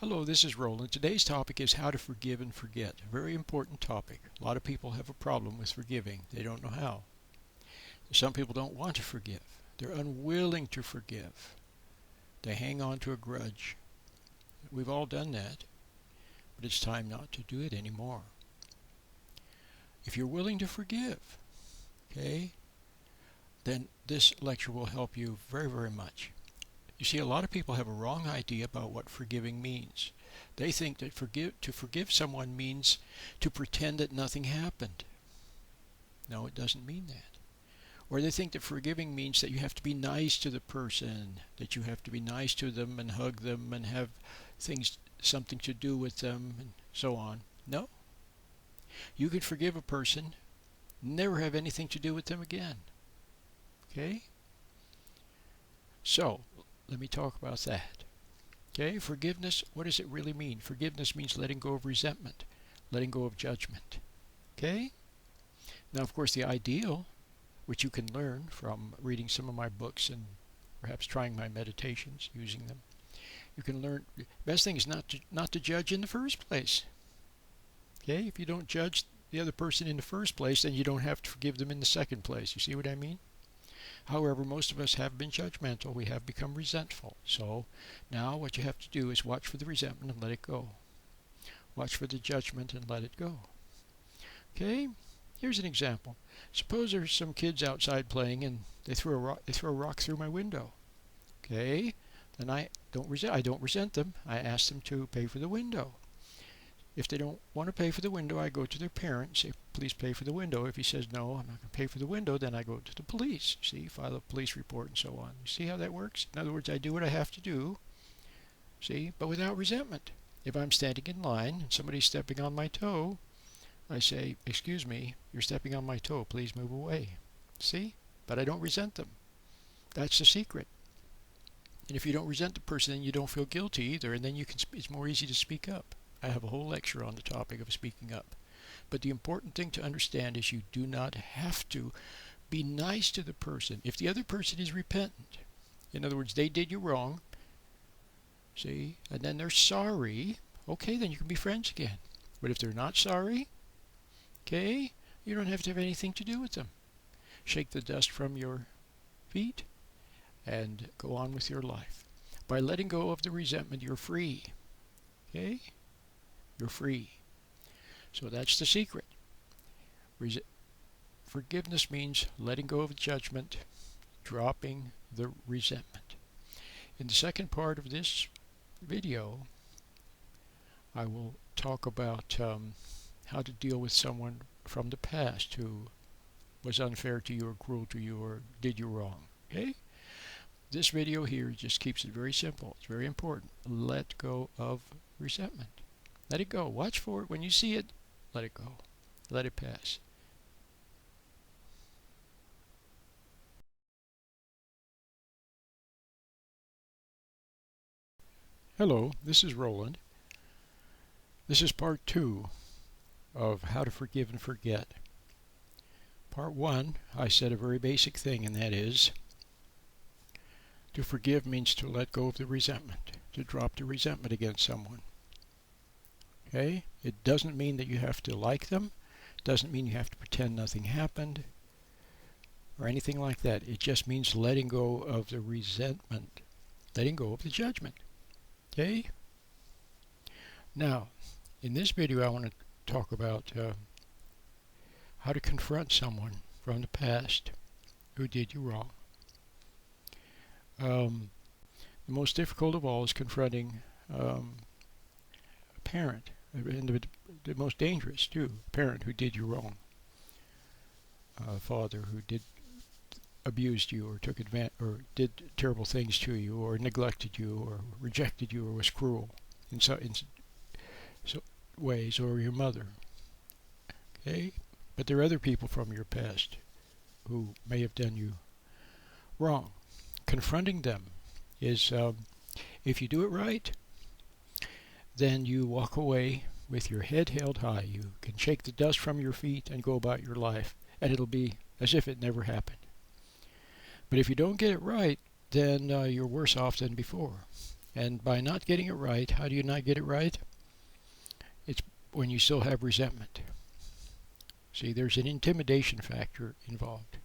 Hello, this is Roland. Today's topic is how to forgive and forget. A very important topic. A lot of people have a problem with forgiving. They don't know how. Some people don't want to forgive. They're unwilling to forgive. They hang on to a grudge. We've all done that, but it's time not to do it anymore. If you're willing to forgive, okay, then this lecture will help you very, very much. You see, a lot of people have a wrong idea about what forgiving means. They think that to forgive someone means to pretend that nothing happened. No, it doesn't mean that. Or they think that forgiving means that you have to be nice to the person, that you have to be nice to them and hug them and have something to do with them and so on. No. You could forgive a person, never have anything to do with them again. Okay? So, let me talk about that. Okay, forgiveness, what does it really mean? Forgiveness means letting go of resentment, letting go of judgment. Okay? Now, of course, the ideal, which you can learn from reading some of my books and perhaps trying my meditations, using them, you can learn, the best thing is not to judge in the first place. Okay? If you don't judge the other person in the first place, then you don't have to forgive them in the second place. You see what I mean? However, most of us have been judgmental. We have become resentful. So now what you have to do is watch for the resentment and let it go. Watch for the judgment and let it go. Okay? Here's an example. Suppose there's some kids outside playing and they throw a rock through my window. Okay? Then I don't resent them. I ask them to pay for the window. If they don't want to pay for the window, I go to their parent and say, please pay for the window. If he says, no, I'm not going to pay for the window, then I go to the police. See, file a police report and so on. You see how that works? In other words, I do what I have to do, see, but without resentment. If I'm standing in line and somebody's stepping on my toe, I say, excuse me, you're stepping on my toe, please move away. See? But I don't resent them. That's the secret. And if you don't resent the person, then you don't feel guilty either, and then it's more easy to speak up. I have a whole lecture on the topic of speaking up. But the important thing to understand is you do not have to be nice to the person. If the other person is repentant, in other words, they did you wrong, see, and then they're sorry, okay, then you can be friends again. But if they're not sorry, okay, you don't have to have anything to do with them. Shake the dust from your feet and go on with your life. By letting go of the resentment, you're free. Okay? You're free. So that's the secret. Forgiveness means letting go of judgment, dropping the resentment. In the second part of this video, I will talk about how to deal with someone from the past who was unfair to you or cruel to you or did you wrong. Okay? This video here just keeps it very simple. It's very important. Let go of resentment. Let it go. Watch for it. When you see it, let it go. Let it pass. Hello, this is Roland. This is part 2 of how to forgive and forget. Part 1, I said a very basic thing, and that is to forgive means to let go of the resentment, to drop the resentment against someone. Okay? It doesn't mean that you have to like them. It doesn't mean you have to pretend nothing happened or anything like that. It just means letting go of the resentment, letting go of the judgment. Okay? Now, in this video I want to talk about how to confront someone from the past who did you wrong. The most difficult of all is confronting a parent, and the most dangerous too, a parent who did you wrong, a father who abused you or took advantage or did terrible things to you or neglected you or rejected you or was cruel in so ways, or your mother. Okay? But there are other people from your past who may have done you wrong. Confronting them is, if you do it right, then you walk away with your head held high. You can shake the dust from your feet and go about your life, and it'll be as if it never happened. But if you don't get it right, then you're worse off than before. And by not getting it right, how do you not get it right? It's when you still have resentment. See, there's an intimidation factor involved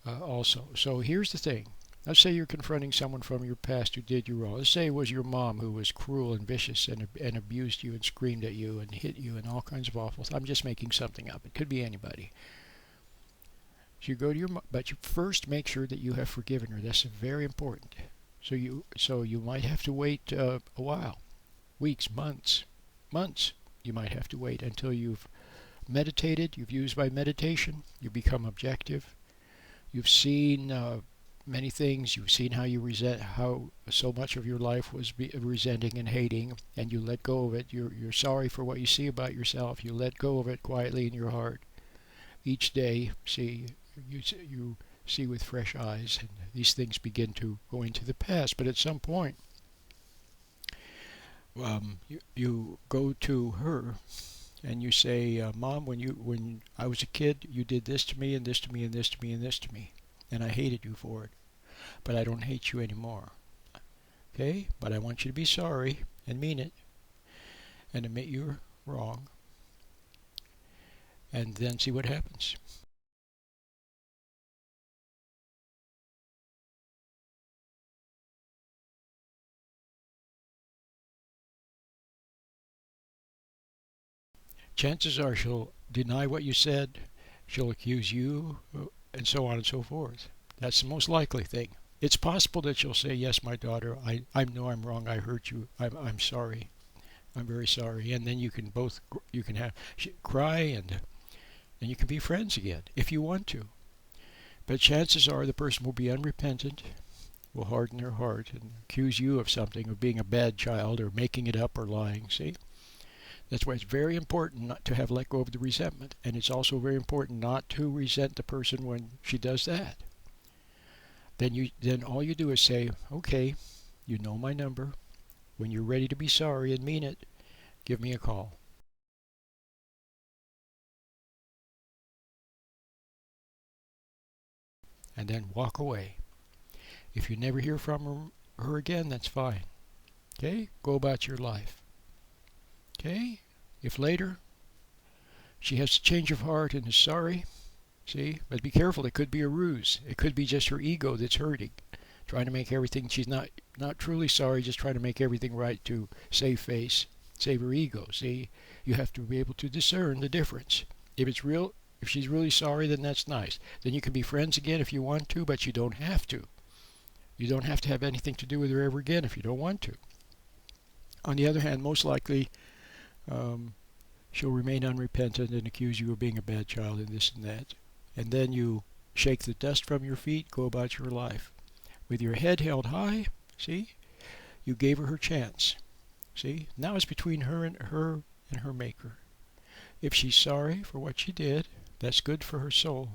also. So here's the thing. Let's say you're confronting someone from your past who did you wrong. Let's say it was your mom who was cruel and vicious and abused you and screamed at you and hit you and all kinds of awful things. I'm just making something up. It could be anybody. So you go to your mom, but you first make sure that you have forgiven her. That's very important. So you might have to wait a while, weeks, months. You might have to wait until you've meditated. You've used by meditation. You become objective. You've seen many things. You've seen how you resent, how so much of your life was resenting and hating, and you let go of it. You're sorry for what you see about yourself. You let go of it quietly in your heart. Each day, you see with fresh eyes, and these things begin to go into the past. But at some point, you go to her and you say, "Mom, when I was a kid, you did this to me and this to me and this to me and this to me, and I hated you for it. But I don't hate you anymore. Okay? But I want you to be sorry and mean it, and admit you're wrong, and then see what happens." Chances are she'll deny what you said, she'll accuse you, and so on and so forth. That's the most likely thing. It's possible that she'll say, "Yes, my daughter, I know I'm wrong. I hurt you. I'm sorry. I'm very sorry." And then you can both you can have cry and you can be friends again if you want to. But chances are the person will be unrepentant, will harden their heart and accuse you of something, of being a bad child or making it up or lying. See? That's why it's very important not to have let go of the resentment. And it's also very important not to resent the person when she does that. Then all you do is say, "Okay, you know my number. When you're ready to be sorry and mean it, give me a call." And then walk away. If you never hear from her again, that's fine. Okay? Go about your life. Okay? If later she has a change of heart and is sorry, see? But be careful, it could be a ruse. It could be just her ego that's hurting, trying to make everything, she's not truly sorry, just trying to make everything right to save face, save her ego. See? You have to be able to discern the difference. If she's really sorry, then that's nice. Then you can be friends again if you want to, but you don't have to. You don't have to have anything to do with her ever again if you don't want to. On the other hand, most likely, she'll remain unrepentant and accuse you of being a bad child and this and that. And then you shake the dust from your feet, go about your life. With your head held high, see? You gave her chance. See? Now it's between her and her maker. If she's sorry for what she did, that's good for her soul.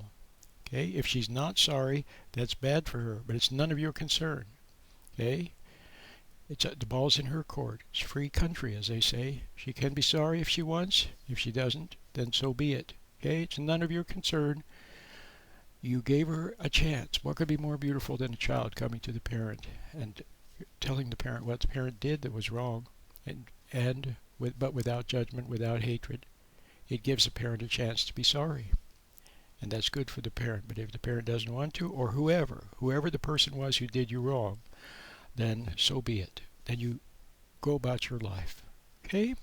Okay? If she's not sorry, that's bad for her, but it's none of your concern. Okay? The ball's in her court. It's free country, as they say. She can be sorry if she wants. If she doesn't, then so be it. Okay? It's none of your concern. You gave her a chance. What could be more beautiful than a child coming to the parent and telling the parent what the parent did that was wrong, but without judgment, without hatred? It gives the parent a chance to be sorry. And that's good for the parent. But if the parent doesn't want to, or whoever the person was who did you wrong, then so be it. Then you go about your life. Okay?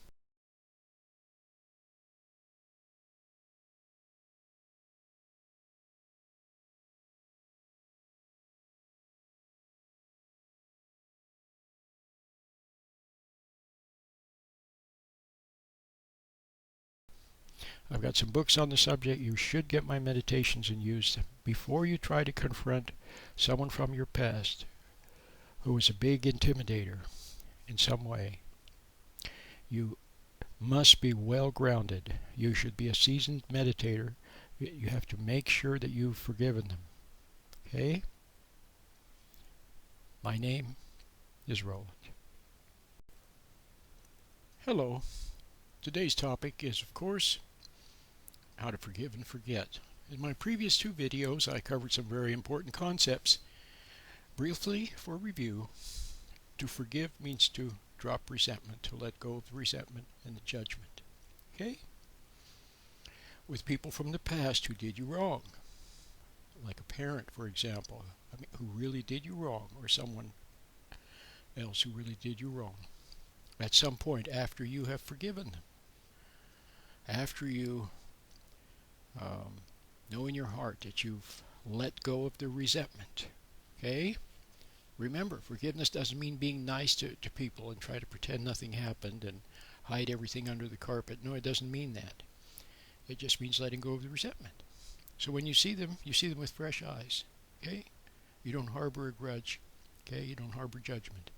I've got some books on the subject. You should get my meditations and use them. Before you try to confront someone from your past who was a big intimidator in some way, you must be well grounded. You should be a seasoned meditator. You have to make sure that you've forgiven them. Okay? My name is Roland. Hello. Today's topic is, of course, how to forgive and forget. In my previous two videos, I covered some very important concepts. Briefly, for review, To forgive means to drop resentment, to let go of the resentment and the judgment. Okay? With people from the past who did you wrong, like a parent, for example, who really did you wrong, or someone else who really did you wrong. At some point after you have forgiven them, after you know in your heart that you've let go of the resentment. Okay? Remember, forgiveness doesn't mean being nice to people and try to pretend nothing happened and hide everything under the carpet. No, it doesn't mean that. It just means letting go of the resentment. So when you see them with fresh eyes. Okay? You don't harbor a grudge. Okay? You don't harbor judgment.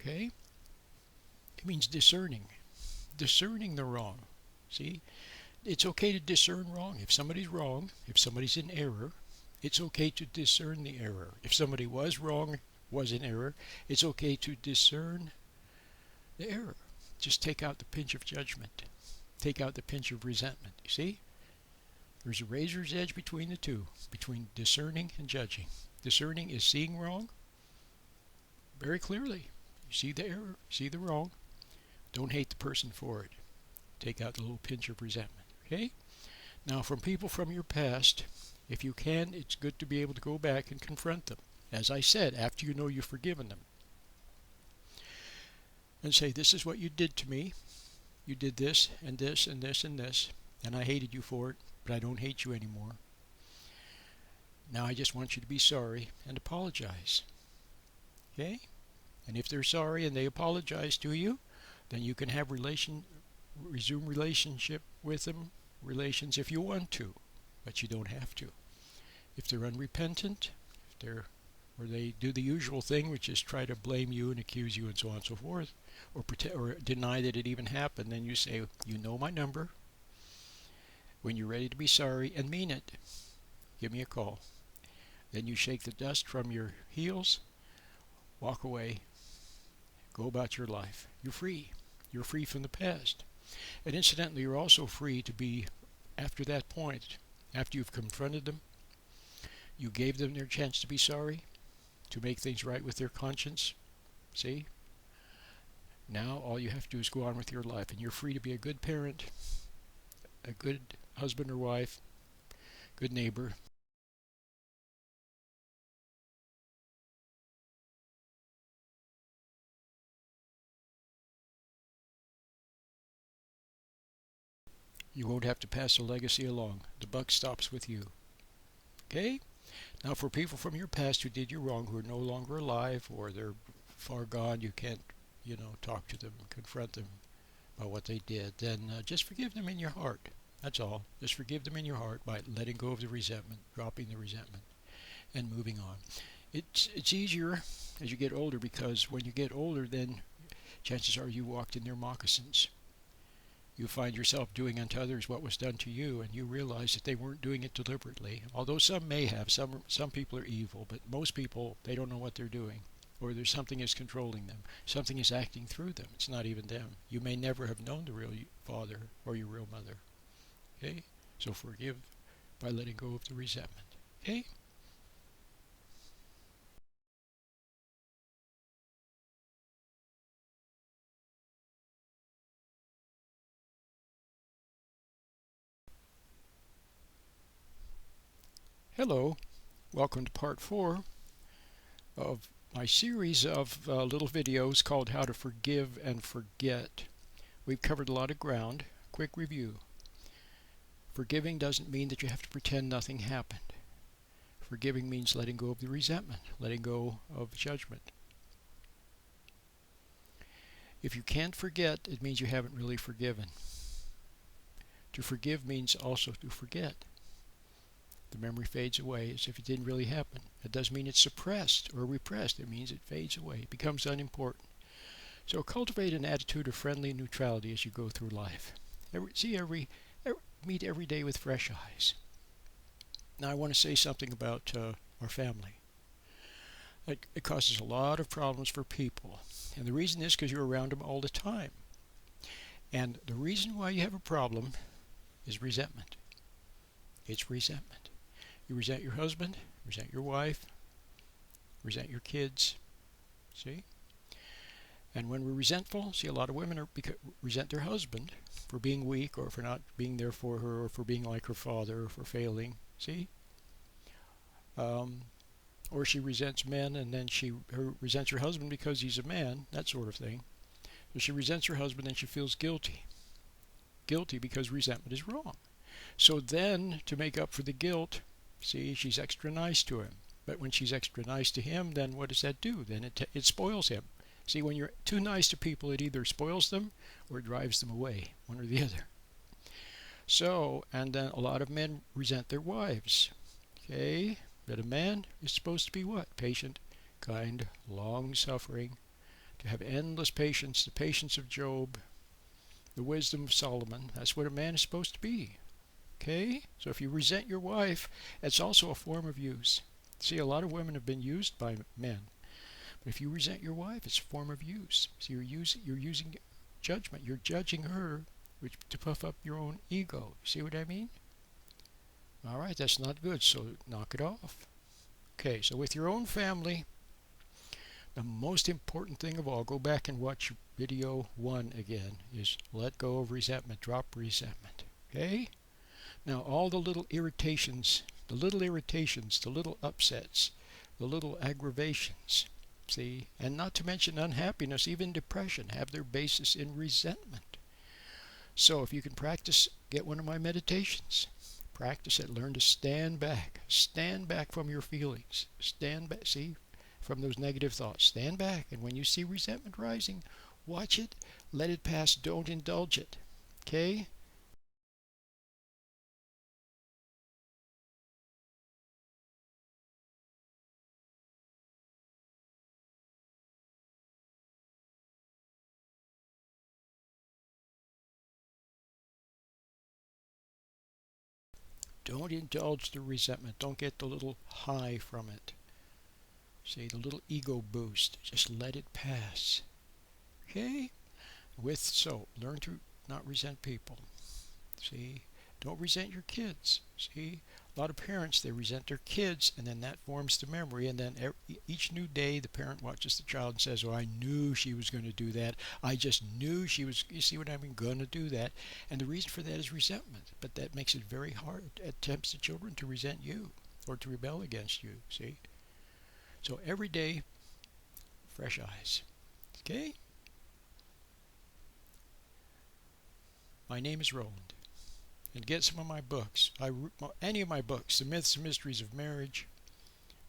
Okay? It means discerning. Discerning the wrong. See? It's okay to discern wrong. If somebody's wrong, if somebody's in error, it's okay to discern the error. If somebody was wrong, was in error, it's okay to discern the error. Just take out the pinch of judgment. Take out the pinch of resentment. You see? There's a razor's edge between the two, between discerning and judging. Discerning is seeing wrong very clearly. You see the error, see the wrong. Don't hate the person for it. Take out the little pinch of resentment. Okay? Now, from people from your past, if you can, it's good to be able to go back and confront them. As I said, after you know you've forgiven them. And say, this is what you did to me. You did this, and this, and this, and this. And I hated you for it, but I don't hate you anymore. Now I just want you to be sorry and apologize. Okay? And if they're sorry and they apologize to you, then you can have resume relationship with them, relations if you want to, but you don't have to. If they're unrepentant, or they do the usual thing, which is try to blame you and accuse you and so on and so forth, or deny that it even happened, then you say, you know my number. When you're ready to be sorry and mean it, give me a call. Then you shake the dust from your heels, walk away, go about your life. You're free. You're free from the past. And incidentally, you're also free to be, after that point, after you've confronted them, you gave them their chance to be sorry, to make things right with their conscience. See? Now all you have to do is go on with your life, and you're free to be a good parent, a good husband or wife, good neighbor. You won't have to pass a legacy along. The buck stops with you. Okay? Now for people from your past who did you wrong, who are no longer alive, or they're far gone, you can't, talk to them, confront them about what they did, then just forgive them in your heart. That's all. Just forgive them in your heart by letting go of the resentment, dropping the resentment, and moving on. It's easier as you get older, because when you get older, then chances are you walked in their moccasins. You find yourself doing unto others what was done to you, and you realize that they weren't doing it deliberately. Although some may have, some people are evil, but most people, they don't know what they're doing. Or there's something is controlling them. Something is acting through them. It's not even them. You may never have known the real father or your real mother. Okay? So forgive by letting go of the resentment. Okay? Hello. Welcome to part 4 of my series of little videos called How to Forgive and Forget. We've covered a lot of ground. Quick review. Forgiving doesn't mean that you have to pretend nothing happened. Forgiving means letting go of the resentment, letting go of judgment. If you can't forget, it means you haven't really forgiven. To forgive means also to forget. The memory fades away as if it didn't really happen. It doesn't mean it's suppressed or repressed. It means it fades away. It becomes unimportant. So cultivate an attitude of friendly neutrality as you go through life. Meet every day with fresh eyes. Now I want to say something about our family. It causes a lot of problems for people. And the reason is because you're around them all the time. And the reason why you have a problem is resentment. It's resentment. You resent your husband, resent your wife, resent your kids. See? And when we're resentful, see, a lot of women resent their husband for being weak, or for not being there for her, or for being like her father, or for failing. See? Or she resents men, and then she resents her husband because he's a man, that sort of thing. So she resents her husband and she feels guilty. Guilty because resentment is wrong. So then, to make up for the guilt, see, she's extra nice to him. But when she's extra nice to him, then what does that do? Then it spoils him. See, when you're too nice to people, it either spoils them or it drives them away, one or the other. So, and then a lot of men resent their wives. Okay? But a man is supposed to be what? Patient, kind, long-suffering, to have endless patience, the patience of Job, the wisdom of Solomon. That's what a man is supposed to be. Okay? So if you resent your wife, it's also a form of use. See, a lot of women have been used by men. But if you resent your wife, it's a form of use. So you're using judgment. You're judging her to puff up your own ego. See what I mean? All right, that's not good, so knock it off. Okay, so with your own family, the most important thing of all, go back and watch video 1 again, is let go of resentment, drop resentment. Okay? Now all the little irritations, the little upsets, the little aggravations, see, and not to mention unhappiness, even depression, have their basis in resentment. So if you can practice, get one of my meditations. Practice it. Learn to stand back. Stand back from your feelings. Stand back, see, from those negative thoughts. Stand back, and when you see resentment rising, watch it, let it pass, don't indulge it. Okay? Don't indulge the resentment. Don't get the little high from it. See, the little ego boost. Just let it pass. Okay? Learn to not resent people. See, don't resent your kids. See, a lot of parents, they resent their kids, and then that forms the memory, and then each new day the parent watches the child and says, oh, I knew she was going to do that. I just knew she was, you see what I mean, going to do that. And the reason for that is resentment, but that makes it very hard. It tempts the children to resent you or to rebel against you, see. So every day, fresh eyes. Okay? My name is Roland. And get some of my books. Any of my books, The Myths and Mysteries of Marriage,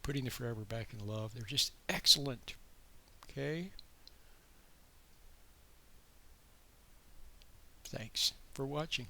Putting the Forever Back in Love. They're just excellent. Okay? Thanks for watching.